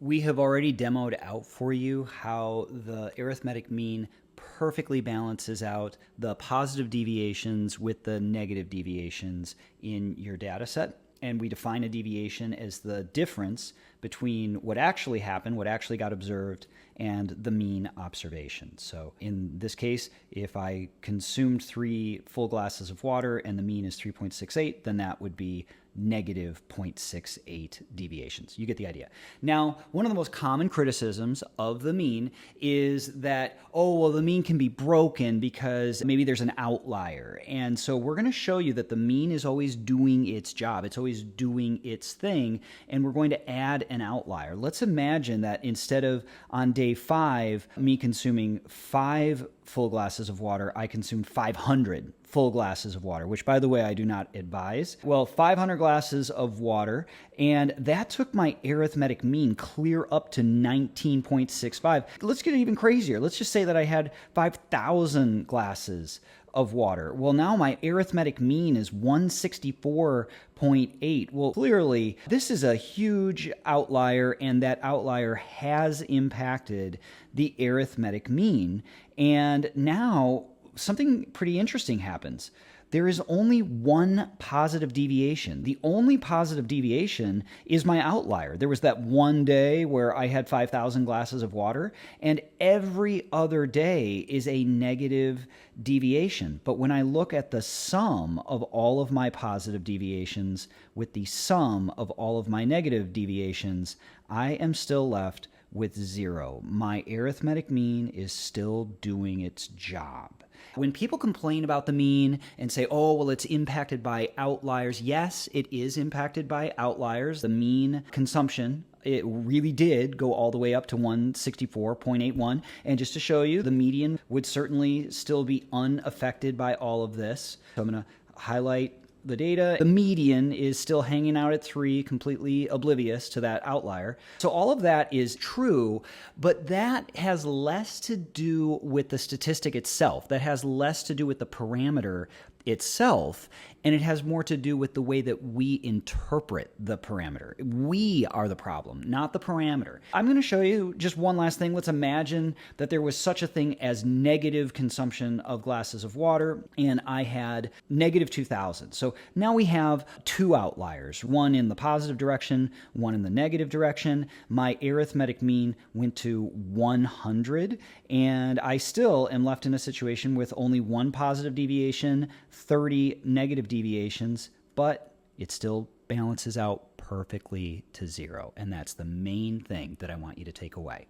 We have already demoed out for you how the arithmetic mean perfectly balances out the positive deviations with the negative deviations in your data set. And we define a deviation as the difference between what actually happened, what actually got observed, and the mean observation. So in this case, if I consumed 3 full glasses of water and the mean is 3.68, then that would be negative 0.68 deviations. You get the idea. Now, one of the most common criticisms of the mean is that, oh, well, the mean can be broken because maybe there's an outlier. And so we're going to show you that the mean is always doing its job. It's always doing its thing, and we're going to add an outlier. Let's imagine that instead of on day 5, me consuming 5 full glasses of water, I consumed 500 full glasses of water, which, by the way, I do not advise. Well, 500 glasses of water, and that took my arithmetic mean clear up to 19.65. Let's get even crazier. Let's just say that I had 5,000 glasses of water. Well, now my arithmetic mean is 164.8. Well, clearly, this is a huge outlier, and that outlier has impacted the arithmetic mean. And now something pretty interesting happens. There is only one positive deviation. The only positive deviation is my outlier. There was that one day where I had 5,000 glasses of water, and every other day is a negative deviation. But when I look at the sum of all of my positive deviations with the sum of all of my negative deviations, I am still left with 0. My arithmetic mean is still doing its job. When people complain about the mean and say, oh, well, it's impacted by outliers, yes, it is impacted by outliers. The mean consumption, it really did go all the way up to 164.81. And just to show you, the median would certainly still be unaffected by all of this. So I'm going to highlight the data. The median is still hanging out at 3, completely oblivious to that outlier. So all of that is true, but that has less to do with the statistic itself. That has less to do with the parameter itself, and it has more to do with the way that we interpret the parameter. We are the problem, not the parameter. I'm going to show you just one last thing. Let's imagine that there was such a thing as negative consumption of glasses of water, and I had negative 2,000. So now we have 2 outliers, one in the positive direction, one in the negative direction. My arithmetic mean went to 100, and I still am left in a situation with only 1 positive deviation, 30 negative deviations, but it still balances out perfectly to 0. And that's the main thing that I want you to take away.